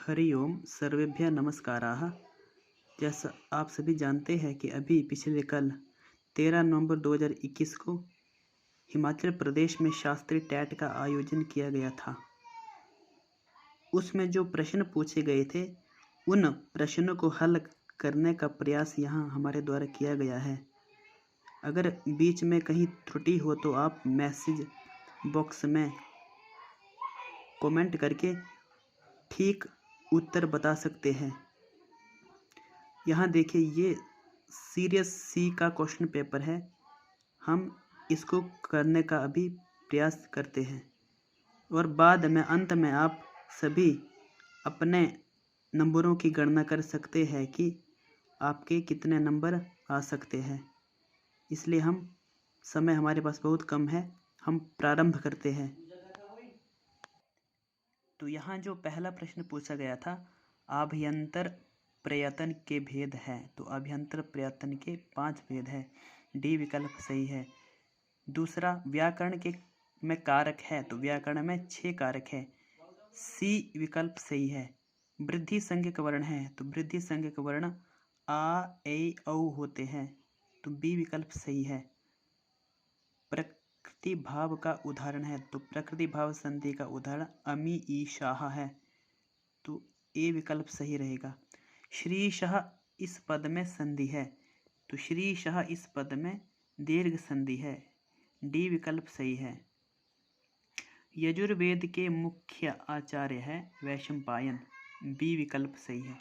हरि ओम सर्वेभ्यः नमस्काराः। जैसा आप सभी जानते हैं कि अभी पिछले कल 13 नवंबर 2021 को हिमाचल प्रदेश में शास्त्रीय टेट का आयोजन किया गया था। उसमें जो प्रश्न पूछे गए थे उन प्रश्नों को हल करने का प्रयास यहाँ हमारे द्वारा किया गया है। अगर बीच में कहीं त्रुटि हो तो आप मैसेज बॉक्स में कमेंट करके ठीक उत्तर बता सकते हैं। यहाँ देखिए, ये सीरियस सी का क्वेश्चन पेपर है। हम इसको करने का अभी प्रयास करते हैं और बाद में अंत में आप सभी अपने नंबरों की गणना कर सकते हैं कि आपके कितने नंबर आ सकते हैं। इसलिए समय हमारे पास बहुत कम है, हम प्रारंभ करते हैं। तो यहाँ जो पहला प्रश्न पूछा गया था, आभ्यंतर प्रयत्न के भेद हैं। तो आभ्यंतर प्रयत्न के 5 भेद हैं। डी विकल्प सही है। दूसरा, व्याकरण के में कारक है, तो व्याकरण में 6 कारक है। सी विकल्प सही है। वृद्धि संज्ञक वर्ण है, तो वृद्धि संज्ञक वर्ण आ ए औ होते हैं, तो बी विकल्प सही है। प्रकृति भाव का उदाहरण है, तो प्रकृति भाव संधि का उदाहरण अमी ई शाह है, तो ए विकल्प सही रहेगा। श्रीशः इस पद में संधि है, तो श्रीशः इस पद में दीर्घ संधि है, डी विकल्प सही है। यजुर्वेद के मुख्य आचार्य है वैशंपायन, बी विकल्प सही है।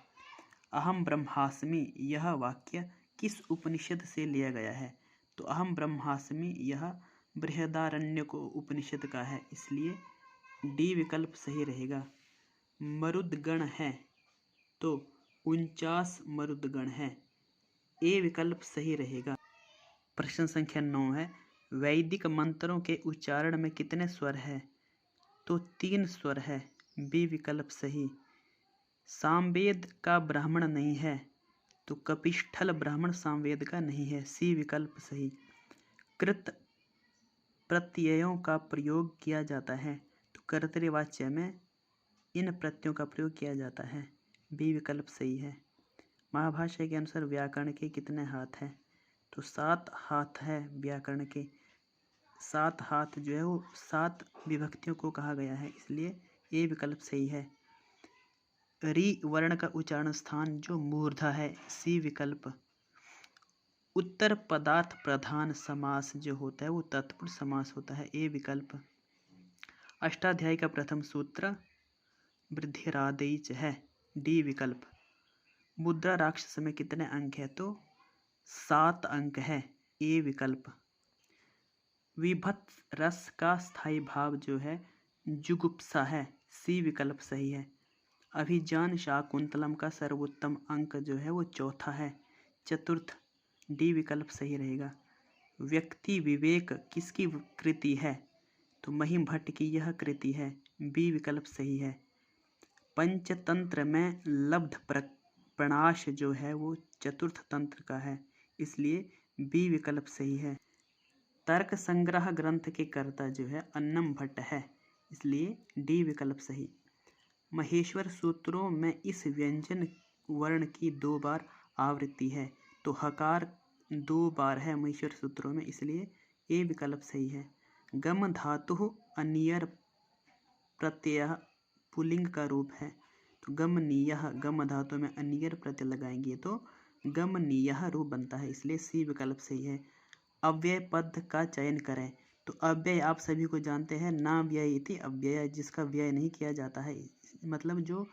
अहम ब्रह्मास्मि यह वाक्य किस उपनिषद से लिया गया है, तो अहम ब्रह्मास्मि यह बृहदारण्यक उपनिषद का है, इसलिए डी विकल्प सही रहेगा। मरुदगण है, तो 49 मरुदगण है, ए विकल्प सही रहेगा। प्रश्न संख्या 9 है, वैदिक मंत्रों के उच्चारण में कितने स्वर है, तो 3 स्वर है, बी विकल्प सही। सामवेद का ब्राह्मण नहीं है, तो कपिष्ठल ब्राह्मण सामवेद का नहीं है, सी विकल्प सही। कृत प्रत्ययों का प्रयोग किया जाता है, तो कर्तृवाच्य में इन प्रत्ययों का प्रयोग किया जाता है, बी विकल्प सही है। महाभाष्य के अनुसार व्याकरण के कितने हाथ हैं, तो 7 हाथ है व्याकरण के। 7 हाथ जो है वो 7 विभक्तियों को कहा गया है, इसलिए ए विकल्प सही है। री वर्ण का उच्चारण स्थान जो मूर्धा है, सी विकल्प। उत्तर पदार्थ प्रधान समास जो होता है वो तत्पुरुष समास होता है, ए विकल्प। अष्टाध्यायी का प्रथम सूत्र वृद्धिरादेच है, डी विकल्प। मुद्रा राक्षस में कितने अंक है, तो 7 अंक है, ए विकल्प। विभत्स रस का स्थायी भाव जो है जुगुप्सा है, सी विकल्प सही है। अभिजान शाकुंतलम का सर्वोत्तम अंक जो है वो 4था है, चतुर्थ, डी विकल्प सही रहेगा। व्यक्ति विवेक किसकी कृति है, तो महिम भट्ट की यह कृति है, बी विकल्प सही है। पंचतंत्र में लब्ध प्रणाश जो है वो चतुर्थ तंत्र का है, इसलिए बी विकल्प सही है। तर्क संग्रह ग्रंथ के कर्ता जो है अन्नम भट्ट है, इसलिए डी विकल्प सही। महेश्वर सूत्रों में इस व्यंजन वर्ण की 2 बार आवृत्ति है, तो हकार 2 बार है महेश्वर सूत्रों में, इसलिए ए विकल्प सही है। गम धातु अनियर प्रत्यय पुल्लिंग का रूप है, तो गमनीयः, गम धातु में अनियर प्रत्यय लगाएंगे तो गमनीयः रूप बनता है, इसलिए सी विकल्प सही है। अव्यय पद का चयन करें, तो अव्यय आप सभी को जानते हैं, ना व्यय इति अव्यय, जिसका व्यय नहीं किया जाता है, मतलब जो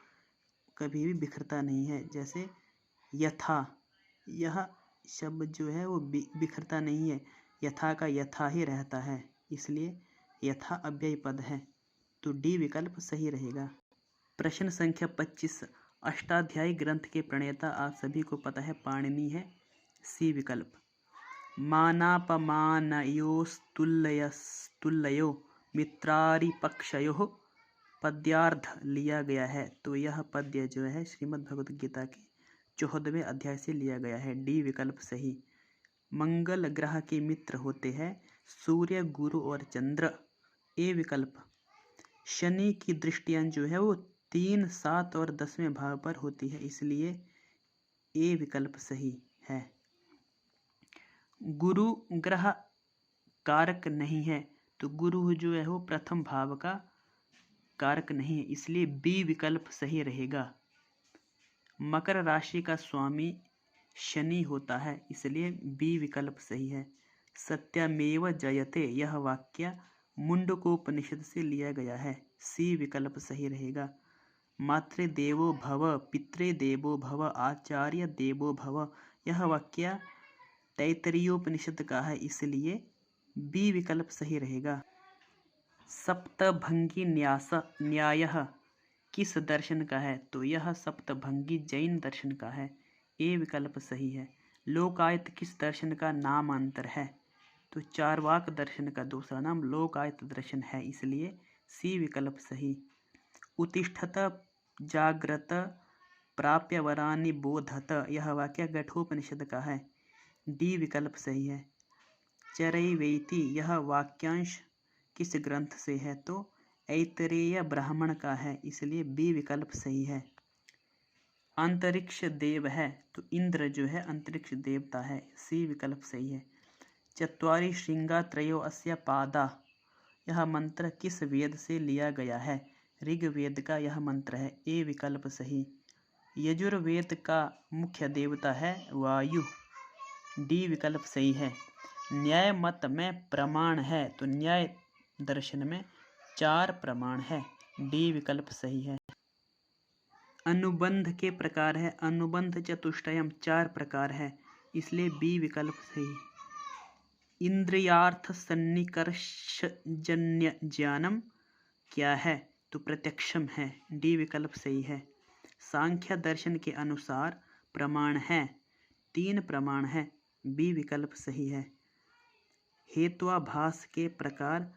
कभी भी बिखरता नहीं है। जैसे यथा, यह शब्द जो है वो बिखरता नहीं है, यथा का यथा ही रहता है, इसलिए यथा अव्यय पद है, तो डी विकल्प सही रहेगा। प्रश्न संख्या 25, अष्टाध्यायी ग्रंथ के प्रणेता आप सभी को पता है पाणिनि है, सी विकल्प। मानापमानयोस्तुल्यो मित्रारिपक्षयोः पद्यार्थ लिया गया है, तो यह पद्य जो है श्रीमद् भगवद गीता के 14वें अध्याय से लिया गया है, डी विकल्प सही। मंगल ग्रह के मित्र होते हैं सूर्य, गुरु और चंद्र, ए विकल्प। शनि की दृष्टियां जो है वो 3, 7 और 10वें भाव पर होती है, इसलिए ए विकल्प सही है। गुरु ग्रह कारक नहीं है, तो गुरु जो है वो प्रथम भाव का कारक नहीं है, इसलिए बी विकल्प सही रहेगा। मकर राशि का स्वामी शनि होता है, इसलिए बी विकल्प सही है। सत्यमेव जयते यह वाक्य मुंडकोपनिषद से लिया गया है, सी विकल्प सही रहेगा। मातृदेवो भव, पितृदेवो भव, आचार्य देवो भव, यह वाक्य तैत्तरीयोपनिषद का है, इसलिए बी विकल्प सही रहेगा। सप्तभंगी न्यायः किस दर्शन का है, तो यह सप्तभंगी जैन दर्शन का है, ए विकल्प सही है। लोकायत किस दर्शन का नामांतर है, तो चार्वाक दर्शन का दूसरा नाम लोकायत दर्शन है, इसलिए सी विकल्प सही। उत्तिष्ठत जाग्रत प्राप्य वरानि बोधत, यह वाक्य गठोपनिषद का है, डी विकल्प सही है। चरैवेति यह वाक्यांश किस ग्रंथ से है, तो ऐतरेय ब्राह्मण का है, इसलिए बी विकल्प सही है। अंतरिक्ष देव है, तो इंद्र जो है अंतरिक्ष देवता है, सी विकल्प सही है। चत्वारि श्रृंगा त्रयो अस्य पादा, यह मंत्र किस वेद से लिया गया है, ऋग्वेद का यह मंत्र है, ए विकल्प सही। यजुर्वेद का मुख्य देवता है वायु, डी विकल्प सही है। न्याय मत में प्रमाण है, तो न्याय दर्शन में 4 प्रमाण है, डी विकल्प सही है। अनुबंध के प्रकार है, अनुबंध चतुष्टयम 4 प्रकार है, इसलिए बी विकल्प सही। इंद्रियार्थ सन्निकर्षजन्य ज्ञानम क्या है, तो प्रत्यक्षम है, डी विकल्प सही है। सांख्य दर्शन के अनुसार प्रमाण है, 3 प्रमाण है, बी विकल्प सही है। हेत्वाभास के प्रकार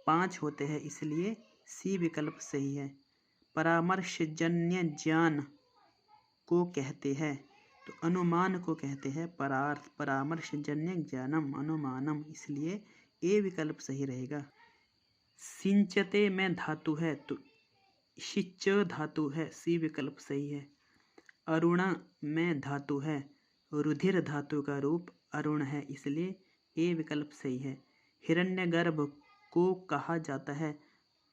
5 होते हैं, इसलिए सी विकल्प सही है। परामर्शजन्य ज्ञान को कहते हैं, तो अनुमान को कहते हैं परामर्शजन्य ज्ञानम अनुमानम, इसलिए ए विकल्प सही रहेगा। सिंचते में धातु है, तो शिच धातु है, सी विकल्प सही है। अरुणा में धातु है, रुधिर धातु का रूप अरुण है, इसलिए ए विकल्प सही है। हिरण्यगर्भ को कहा जाता है,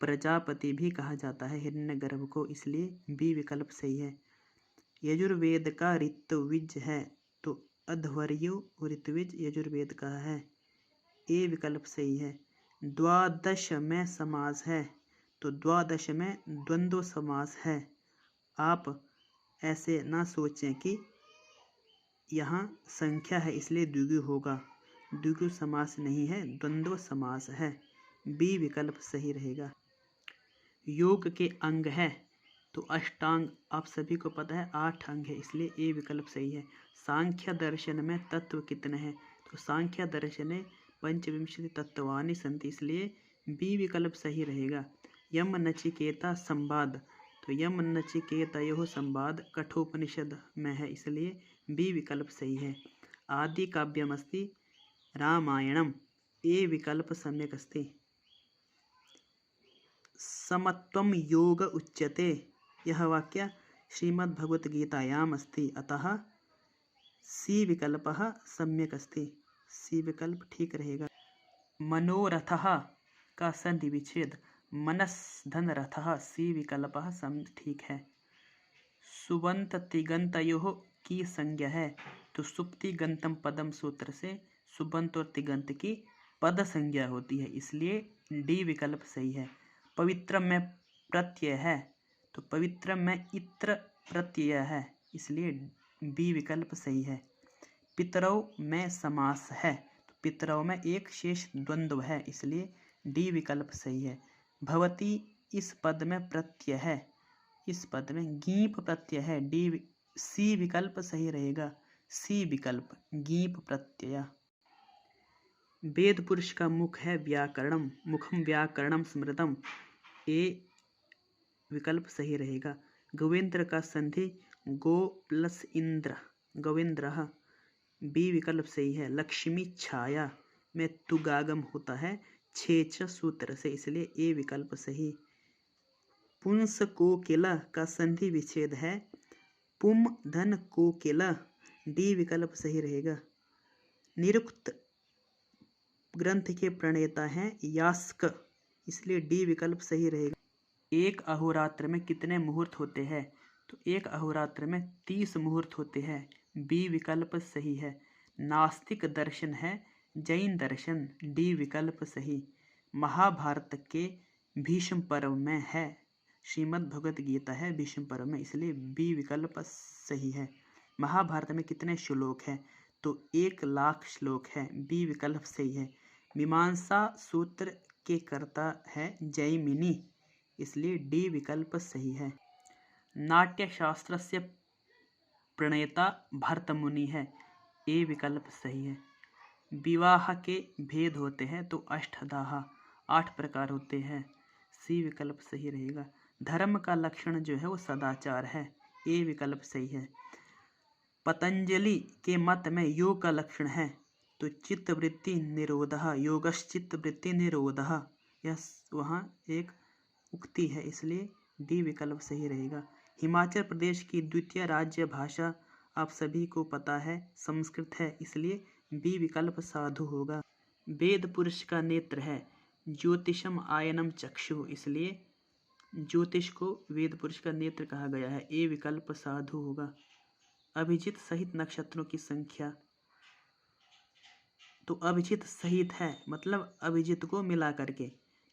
प्रजापति भी कहा जाता है हिरण्यगर्भ को, इसलिए बी विकल्प सही है। यजुर्वेद का ऋत्विज है, तो अध्वर्यो ऋत्विज यजुर्वेद का है, ए विकल्प सही है। द्वादश में समास है, तो द्वादश में द्वंद्व समास है। आप ऐसे ना सोचें कि यहाँ संख्या है इसलिए द्विगु होगा, द्विगु समास नहीं है, द्वंद्व समास है, बी विकल्प सही रहेगा। योग के अंग है, तो अष्टांग आप सभी को पता है 8 अंग है, इसलिए ए विकल्प सही है। सांख्य दर्शन में तत्व कितने हैं, तो सांख्य दर्शने पंचविंशति तत्वानि सन्ति, इसलिए बी विकल्प सही रहेगा। यम नचिकेता संवाद, तो यम नचिकेतयोः संवाद कठोपनिषद में है, इसलिए बी विकल्प सही है। आदि काव्यमस्ति रामायणम, ए विकल्प सम्यक् अस्ति। समत्वं योग उच्यते, यह वाक्य श्रीमद्भगवद्गीतायाम् अस्ति, अतः सी विकल्पः सम्यक् अस्ति, सी विकल्प ठीक रहेगा। मनोरथः का संधि विच्छेद मनस्धनरथः, सी विकल्पः सम ठीक है। सुबंत तिगंतयोः की संज्ञा है, तो सुप्ति गंतम पदम सूत्र से सुबंत और तिगंत की पद संज्ञा होती है, इसलिए डी विकल्प सही है। पवित्र में प्रत्यय है, तो पवित्र में इत्र प्रत्यय है, इसलिए बी विकल्प सही है। पितरौ में समास है, तो पितरौ में एक शेष द्वंद्व है, इसलिए डी विकल्प सही है। भवती इस पद में प्रत्यय है, इस पद में गीप प्रत्यय है, सी विकल्प सही रहेगा, सी विकल्प गीप प्रत्यय। वेद पुरुष का मुख है व्याकरणम, मुखम व्याकरणम स्मृतम, ए विकल्प सही रहेगा। गोविंद्र का संधि गो प्लस इंद्र, गोविंद्रः, बी विकल्प सही है। लक्ष्मी छाया में तुगागम होता है छेच सूत्र से, इसलिए ए विकल्प सही। पुंस कोकिला का संधि विच्छेद है पुम धन कोकिला, डी विकल्प सही रहेगा। निरुक्त ग्रंथ के प्रणेता हैं यास्क, इसलिए डी विकल्प सही रहेगा। एक अहोरात्र में कितने मुहूर्त होते हैं? तो एक अहोरात्र में 30 मुहूर्त होते हैं, बी विकल्प सही है। नास्तिक दर्शन है जैन दर्शन, डी विकल्प सही। महाभारत के भीष्म पर्व में है, श्रीमद् भगवत गीता है भीष्म पर्व में, इसलिए बी विकल्प सही है। महाभारत में कितने श्लोक हैं? तो 1,00,000 श्लोक है, बी विकल्प सही है। मीमांसा सूत्र के कर्ता है जैमिनी, इसलिए डी विकल्प सही है। नाट्यशास्त्र से प्रणेता भरतमुनि है, ए विकल्प सही है। विवाह के भेद होते हैं तो अष्टदाह, 8 प्रकार होते हैं, सी विकल्प सही रहेगा। धर्म का लक्षण जो है वो सदाचार है, ए विकल्प सही है। पतंजलि के मत में योग का लक्षण है तो चित्तवृत्ति निरोधः, योगश्चित्तवृत्ति निरोधः, यह वहाँ एक उक्ति है, इसलिए डी विकल्प सही रहेगा। हिमाचल प्रदेश की द्वितीय राज्य भाषा आप सभी को पता है संस्कृत है, इसलिए बी विकल्प साधु होगा। वेद पुरुष का नेत्र है ज्योतिषम आयनम चक्षु, इसलिए ज्योतिष को वेद पुरुष का नेत्र कहा गया है, ए विकल्प साधु होगा। अभिजित सहित नक्षत्रों की संख्या, तो अभिजित सहित है मतलब अभिजित को मिला करके,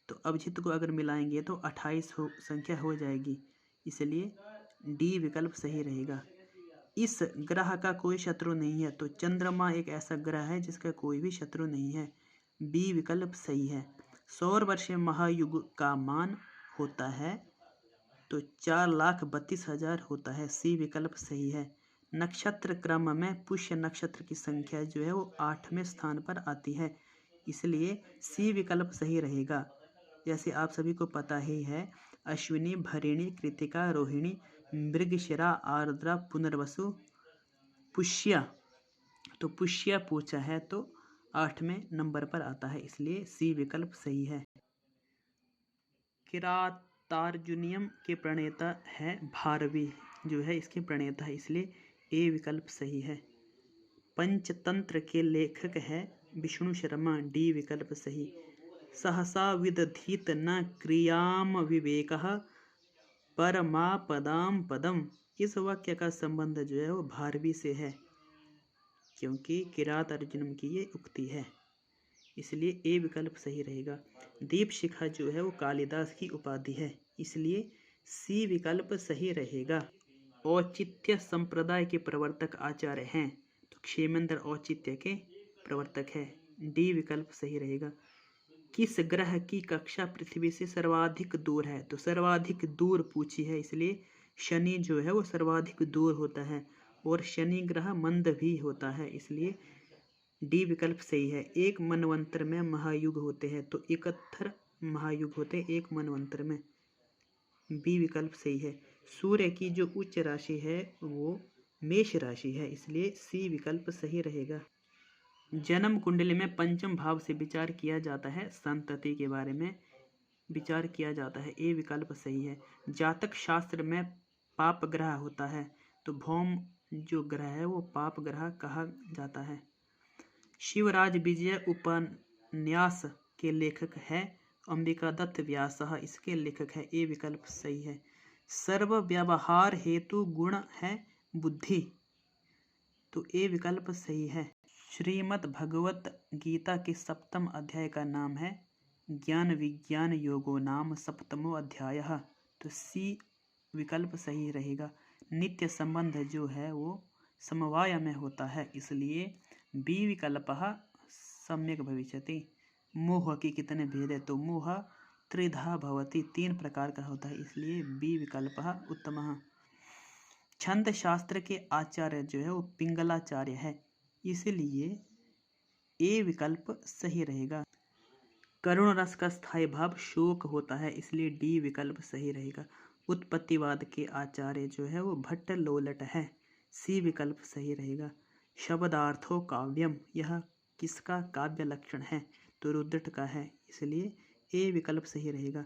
तो अभिजित को अगर मिलाएंगे तो 28 संख्या हो जाएगी, इसलिए डी विकल्प सही रहेगा। इस ग्रह का कोई शत्रु नहीं है, तो चंद्रमा एक ऐसा ग्रह है जिसका कोई भी शत्रु नहीं है, बी विकल्प सही है। सौर वर्ष महायुग का मान होता है तो 4,32,000 होता है, सी विकल्प सही है। नक्षत्र क्रम में पुष्य नक्षत्र की संख्या जो है वो 8वें स्थान पर आती है, इसलिए सी विकल्प सही रहेगा। जैसे आप सभी को पता ही है अश्विनी, भरिणी, कृतिका, रोहिणी, मृगशिरा, आर्द्रा, पुनर्वसु, पुष्य, तो पुष्य पूछा है तो 8वें नंबर पर आता है, इसलिए सी विकल्प सही है। किरातार्जुनीयम के प्रणेता है भारवी, जो है इसके प्रणेता है, इसलिए ए विकल्प सही है। पंचतंत्र के लेखक है विष्णु शर्मा, डी विकल्प सही। सहसा विदधीत न क्रियाम विवेकः परमापदाम पदम, इस वाक्य का संबंध जो है वो भारवी से है, क्योंकि किरात अर्जुनम की ये उक्ति है, इसलिए ए विकल्प सही रहेगा। दीप शिखा जो है वो कालिदास की उपाधि है, इसलिए सी विकल्प सही रहेगा। औचित्य संप्रदाय के प्रवर्तक आचार्य हैं तो क्षेमेंद्र औचित्य के प्रवर्तक है, डी विकल्प सही रहेगा। किस ग्रह की कक्षा पृथ्वी से सर्वाधिक दूर है? तो सर्वाधिक दूर पूछी है, इसलिए शनि जो है वो सर्वाधिक दूर होता है, और शनि ग्रह मंद भी होता है, इसलिए डी विकल्प सही है। एक मनवंतर में महायुग होते हैं तो 71 महायुग होते हैं एक मनवंतर में, बी विकल्प सही है। सूर्य की जो उच्च राशि है वो मेष राशि है, इसलिए सी विकल्प सही रहेगा। जन्म कुंडली में पंचम भाव से विचार किया जाता है, संतति के बारे में विचार किया जाता है, ए विकल्प सही है। जातक शास्त्र में पाप ग्रह होता है तो भौम जो ग्रह है वो पाप ग्रह कहा जाता है। शिवराज विजय उपन्यास के लेखक है अंबिका दत्त व्यासः, इसके लेखक है, ए विकल्प सही है। सर्व व्यवहार हेतु गुण है बुद्धि, तो ए विकल्प सही है। श्रीमद् भगवत गीता के 7वें अध्याय का नाम है ज्ञान विज्ञान योगो नाम 7वां अध्याय, तो सी विकल्प सही रहेगा। नित्य संबंध जो है वो समवाय में होता है, इसलिए बी विकल्प सम्यक भविष्यति। मोह के कितने भेद है? तो मोह त्रिधा भवति, 3 प्रकार का होता है, इसलिए बी विकल्प उत्तम। छंद शास्त्र के आचार्य जो है वो पिंगलाचार्य है, इसलिए ए विकल्प सही रहेगा। करुण रस का स्थायी भाव शोक होता है, इसलिए डी विकल्प सही रहेगा। उत्पत्तिवाद के आचार्य जो है वो भट्ट लोलट है, सी विकल्प सही रहेगा। शब्दार्थो काव्यम, यह किसका काव्य लक्षण है? तो रुद्रट का है, इसलिए ए विकल्प सही रहेगा।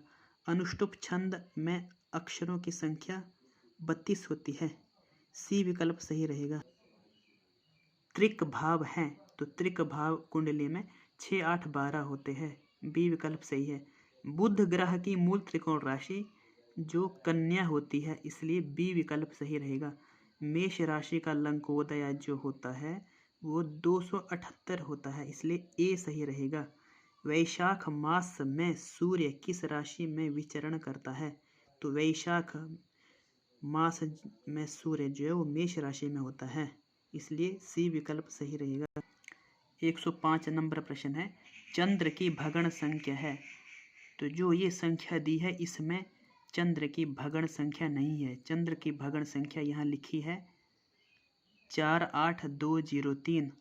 अनुष्टुप छंद में अक्षरों की संख्या 32 होती है। सी विकल्प सही रहेगा। त्रिक भाव हैं तो त्रिक भाव कुंडली में 6, 8, 12 होते हैं। बी विकल्प सही है। बुध ग्रह की मूल त्रिकोण राशि जो कन्या होती है, इसलिए बी विकल्प सही रहेगा। मेष राशि का लंकोदय जो होता है वो 278 होता है, इसलिए ए सही रहेगा। वैशाख मास में सूर्य किस राशि में विचरण करता है? तो वैशाख मास में सूर्य जो है वो मेष राशि में होता है, इसलिए सी विकल्प सही रहेगा। 105 नंबर प्रश्न है, चंद्र की भग्न संख्या है। तो जो ये संख्या दी है इसमें चंद्र की भग्न संख्या नहीं है। चंद्र की भग्न संख्या यहाँ लिखी है 48203।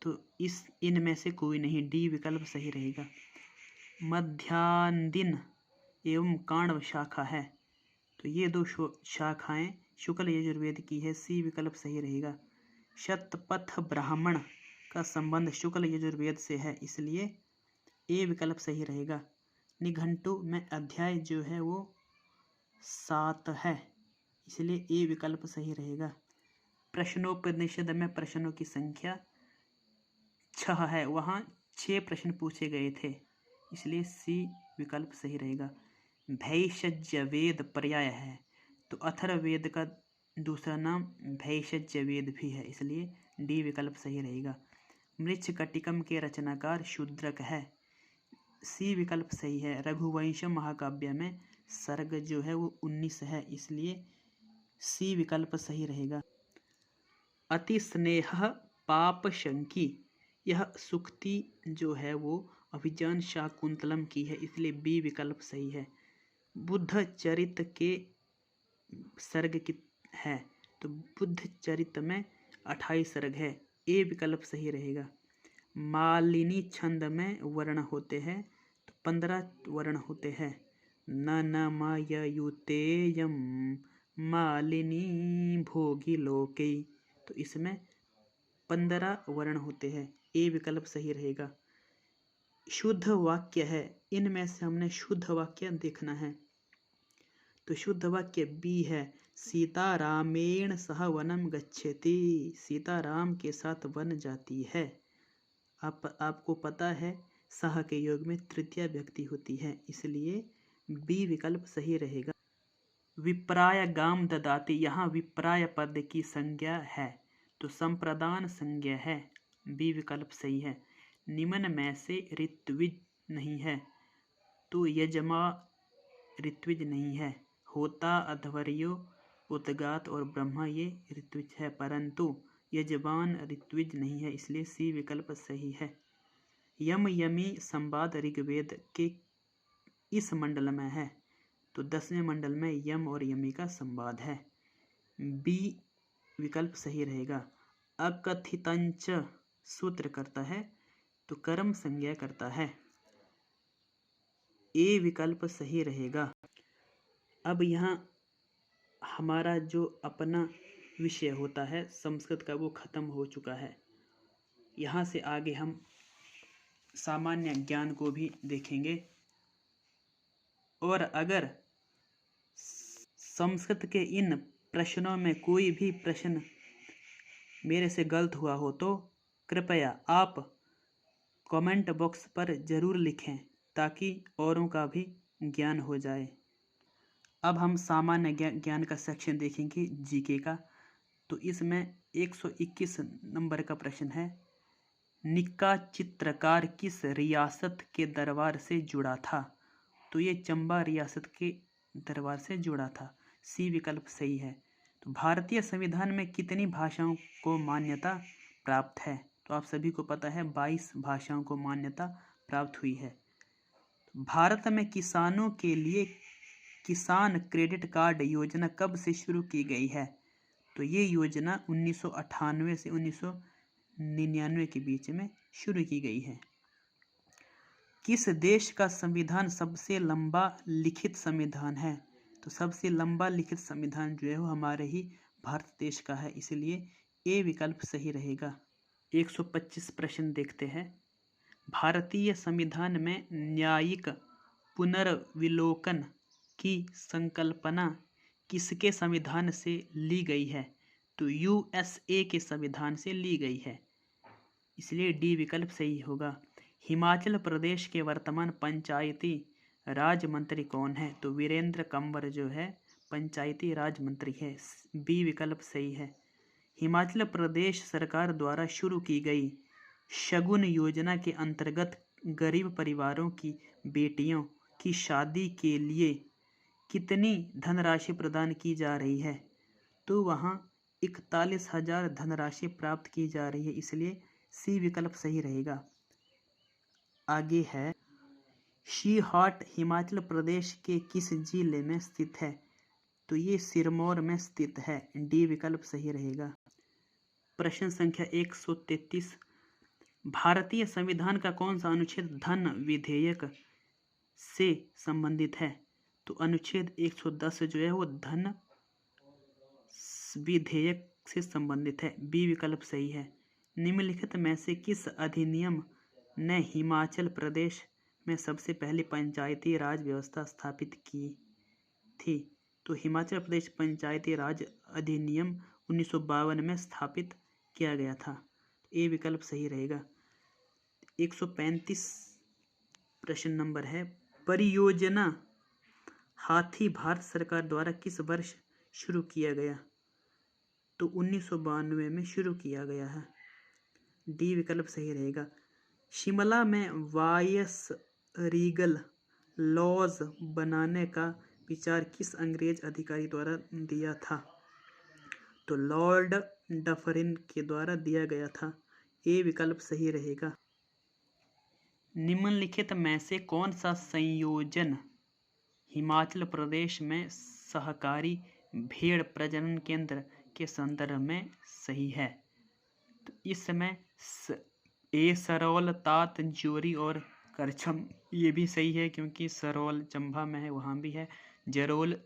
तो इनमें से कोई नहीं, डी विकल्प सही रहेगा। मध्याह्न दिन एवं काण्व शाखा है। तो ये दो शाखाएं शुक्ल यजुर्वेद की है, सी विकल्प सही रहेगा। शतपथ ब्राह्मण का संबंध शुक्ल यजुर्वेद से है, इसलिए ए विकल्प सही रहेगा। निघंटु में अध्याय जो है वो 7 है, इसलिए ए विकल्प सही रहेगा। प्रश्नोपनिषद में प्रश्नों की संख्या 6 है, वहाँ 6 प्रश्न पूछे गए थे, इसलिए सी विकल्प सही रहेगा। भैषज्य वेद पर्याय है, तो अथर्ववेद का दूसरा नाम भैषज्य वेद भी है, इसलिए डी विकल्प सही रहेगा। मृच्छकटिकम के रचनाकार शूद्रक है, सी विकल्प सही है। रघुवंश महाकाव्य में सर्ग जो है वो 19 है, इसलिए सी विकल्प सही रहेगा। अति स्नेह पाप शंकी, यह सुक्ति जो है वो अभिज्ञान शाकुंतलम की है, इसलिए बी विकल्प सही है। बुद्ध चरित के सर्ग की है, तो बुद्ध चरित में 28 सर्ग है, ए विकल्प सही रहेगा। मालिनी छंद में वर्ण होते हैं, तो 15 वर्ण होते हैं। न न मायुतेयम मालिनी भोगी लोके, तो इसमें 15 वर्ण होते हैं, ए विकल्प सही रहेगा। शुद्ध वाक्य है, इनमें से हमने शुद्ध वाक्य देखना है, तो शुद्ध वाक्य बी है। सीता रामेण सह वनम गच्छति, सीता राम के साथ वन जाती है। आपको पता है सह के योग में तृतीय व्यक्ति होती है, इसलिए बी विकल्प सही रहेगा। विप्राय गाम ददाति, यहाँ विप्राय पद की संज्ञा है, तो संप्रदान संज्ञा है, बी विकल्प सही है। निम्न में से ऋत्विज नहीं है, तो यजमा ऋत्विज नहीं है। होता, अध्वर्यो, उद्गात और ब्रह्मा ये ऋत्विज है, परंतु यजमान ऋत्विज नहीं है, इसलिए सी विकल्प सही है। यम यमी संवाद ऋग्वेद के इस मंडल में है, तो 10वें मंडल में यम और यमी का संवाद है, बी विकल्प सही रहेगा। अकथितंच सूत्र करता है, तो कर्म संज्ञा करता है, ए विकल्प सही रहेगा। अब यहाँ हमारा जो अपना विषय होता है संस्कृत का वो खत्म हो चुका है। यहाँ से आगे हम सामान्य ज्ञान को भी देखेंगे, और अगर संस्कृत के इन प्रश्नों में कोई भी प्रश्न मेरे से गलत हुआ हो तो कृपया आप कमेंट बॉक्स पर ज़रूर लिखें, ताकि औरों का भी ज्ञान हो जाए। अब हम सामान्य ज्ञान का सेक्शन देखेंगे जीके का, तो इसमें 121 नंबर का प्रश्न है, निक्का चित्रकार किस रियासत के दरबार से जुड़ा था? तो ये चंबा रियासत के दरबार से जुड़ा था, सी विकल्प सही है। तो भारतीय संविधान में कितनी भाषाओं को मान्यता प्राप्त है? तो आप सभी को पता है 22 भाषाओं को मान्यता प्राप्त हुई है। भारत में किसानों के लिए किसान क्रेडिट कार्ड योजना कब से शुरू की गई है? तो ये योजना 1998 से 1999 के बीच में शुरू की गई है। किस देश का संविधान सबसे लंबा लिखित संविधान है? तो सबसे लंबा लिखित संविधान जो है वो हमारे ही भारत देश का है, इसलिए ए विकल्प सही रहेगा। 125 प्रश्न देखते हैं। भारतीय संविधान में न्यायिक पुनर्विलोकन की संकल्पना किसके संविधान से ली गई है? तो यूएसए के संविधान से ली गई है, इसलिए डी विकल्प सही होगा। हिमाचल प्रदेश के वर्तमान पंचायती राज मंत्री कौन है? तो वीरेंद्र कंवर जो है पंचायती राज मंत्री है, बी विकल्प सही है। हिमाचल प्रदेश सरकार द्वारा शुरू की गई शगुन योजना के अंतर्गत गरीब परिवारों की बेटियों की शादी के लिए कितनी धनराशि प्रदान की जा रही है? तो वहाँ 41,000 धनराशि प्राप्त की जा रही है, इसलिए सी विकल्प सही रहेगा। आगे है, सी-हाट हिमाचल प्रदेश के किस जिले में स्थित है? तो ये सिरमौर में स्थित है, डी विकल्प सही रहेगा। प्रश्न संख्या 133, भारतीय संविधान का कौन सा अनुच्छेद धन विधेयक से संबंधित है? तो अनुच्छेद 110 जो है वो धन विधेयक से संबंधित है, बी विकल्प सही है। निम्नलिखित में से किस अधिनियम ने हिमाचल प्रदेश में सबसे पहले पंचायती राज व्यवस्था स्थापित की थी? तो हिमाचल प्रदेश पंचायती राज अधिनियम 1952 में स्थापित किया गया था, ए विकल्प सही रहेगा। 135 प्रश्न नंबर है, परियोजना हाथी भारत सरकार द्वारा किस वर्ष शुरू किया गया? तो 1992 में शुरू किया गया है, डी विकल्प सही रहेगा। शिमला में वायस रीगल लॉज बनाने का विचार किस अंग्रेज अधिकारी द्वारा दिया था? तो लॉर्ड डफरिन के द्वारा दिया गया था, ए विकल्प सही रहेगा। निम्नलिखित में से कौन सा संयोजन हिमाचल प्रदेश में सहकारी भेड़ प्रजनन केंद्र के संदर्भ में सही है? तो इसमें ए सरौल, तात, ज्योरी और करछम, ये भी सही है क्योंकि सरौल चंबा में है, वहाँ भी है। जरोल,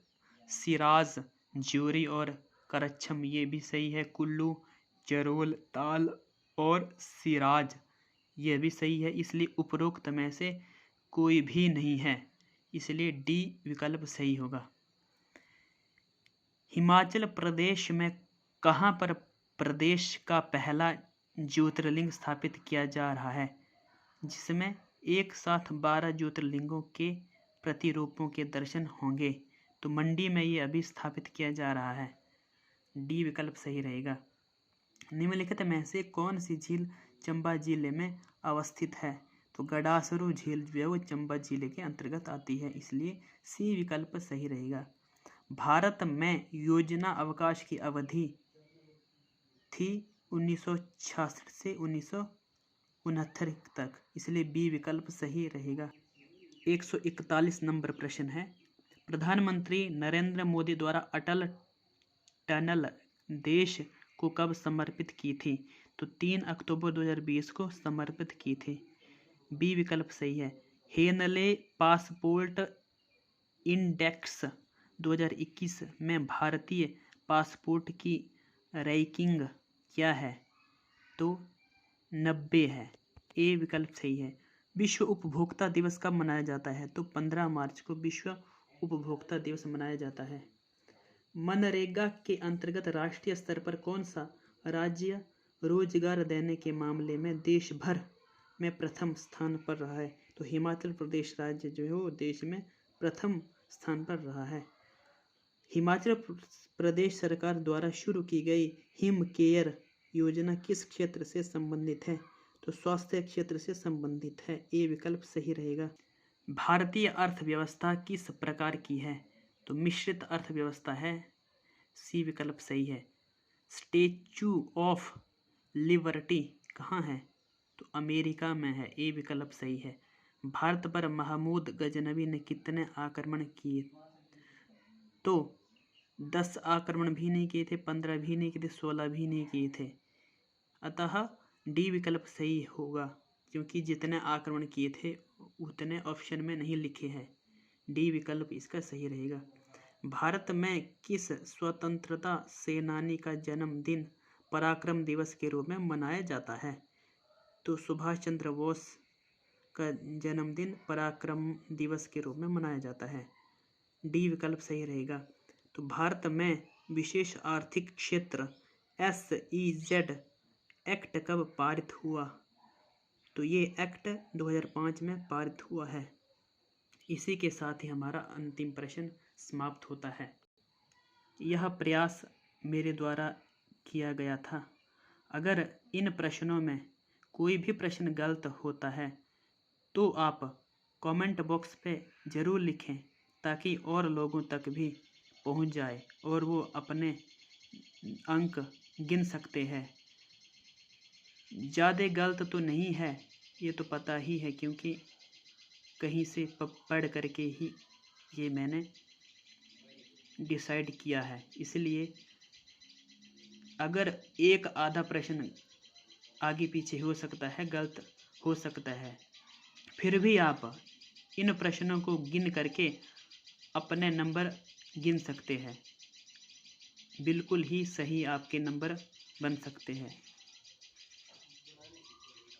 सिराज, ज्योरी और करछम, ये भी सही है। कुल्लू, जरोल, ताल और सिराज, यह भी सही है, इसलिए उपरोक्त में से कोई भी नहीं है, इसलिए डी विकल्प सही होगा। हिमाचल प्रदेश में कहाँ पर प्रदेश का पहला ज्योतिर्लिंग स्थापित किया जा रहा है, जिसमें एक साथ 12 ज्योतिर्लिंगों के प्रतिरूपों के दर्शन होंगे? तो मंडी में ये अभी स्थापित किया जा रहा है, डी विकल्प सही रहेगा। निम्नलिखित में से कौन सी झील चंबा जिले में अवस्थित है? तो गडासरू झील जो है वो चंबा जिले के अंतर्गत आती है, इसलिए सी विकल्प सही रहेगा। भारत में योजना अवकाश की अवधि थी 1966 से 1969 तक, इसलिए बी विकल्प सही रहेगा। 141 नंबर प्रश्न है, प्रधानमंत्री नरेंद्र मोदी द्वारा अटल टनल देश को कब समर्पित की थी? तो 3 अक्टूबर 2020 को समर्पित की थी, बी विकल्प सही है। हेनले पासपोर्ट इंडेक्स 2021 में भारतीय पासपोर्ट की रैंकिंग क्या है? तो 90 है, ए विकल्प सही है। विश्व उपभोक्ता दिवस कब मनाया जाता है? तो 15 मार्च को विश्व उपभोक्ता दिवस मनाया जाता है। मनरेगा के अंतर्गत राष्ट्रीय स्तर पर कौन सा राज्य रोजगार देने के मामले में देश भर में प्रथम स्थान पर रहा है? तो हिमाचल प्रदेश राज्य जो है वो देश में प्रथम स्थान पर रहा है। हिमाचल प्रदेश सरकार द्वारा शुरू की गई हिम केयर योजना किस क्षेत्र से संबंधित है? तो स्वास्थ्य क्षेत्र से संबंधित है, ए विकल्प सही रहेगा। भारतीय अर्थव्यवस्था किस प्रकार की है? तो मिश्रित अर्थव्यवस्था है, सी विकल्प सही है। स्टैच्यू ऑफ लिबर्टी कहाँ है? तो अमेरिका में है, ए विकल्प सही है। भारत पर महमूद गजनवी ने कितने आक्रमण किए? तो 10 आक्रमण भी नहीं किए थे, 15 भी नहीं किए थे, 16 भी नहीं किए थे, अतः डी विकल्प सही होगा, क्योंकि जितने आक्रमण किए थे उतने ऑप्शन में नहीं लिखे हैं, डी विकल्प इसका सही रहेगा। भारत में किस स्वतंत्रता सेनानी का जन्मदिन पराक्रम दिवस के रूप में मनाया जाता है? तो सुभाष चंद्र बोस का जन्मदिन पराक्रम दिवस के रूप में मनाया जाता है। डी विकल्प सही रहेगा। तो भारत में विशेष आर्थिक क्षेत्र SEZ एक्ट कब पारित हुआ? तो ये एक्ट 2005 में पारित हुआ है। इसी के साथ ही हमारा अंतिम प्रश्न समाप्त होता है। यह प्रयास मेरे द्वारा किया गया था। अगर इन प्रश्नों में कोई भी प्रश्न गलत होता है तो आप कमेंट बॉक्स पे ज़रूर लिखें, ताकि और लोगों तक भी पहुंच जाए और वो अपने अंक गिन सकते हैं। ज़्यादा गलत तो नहीं है, ये तो पता ही है, क्योंकि कहीं से पढ़ करके ही ये मैंने डिसाइड किया है। इसलिए अगर एक आधा प्रश्न आगे पीछे हो सकता है, गलत हो सकता है, फिर भी आप इन प्रश्नों को गिन करके अपने नंबर गिन सकते हैं। बिल्कुल ही सही आपके नंबर बन सकते हैं।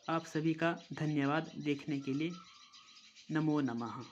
आप सभी का धन्यवाद देखने के लिए। नमो नमः।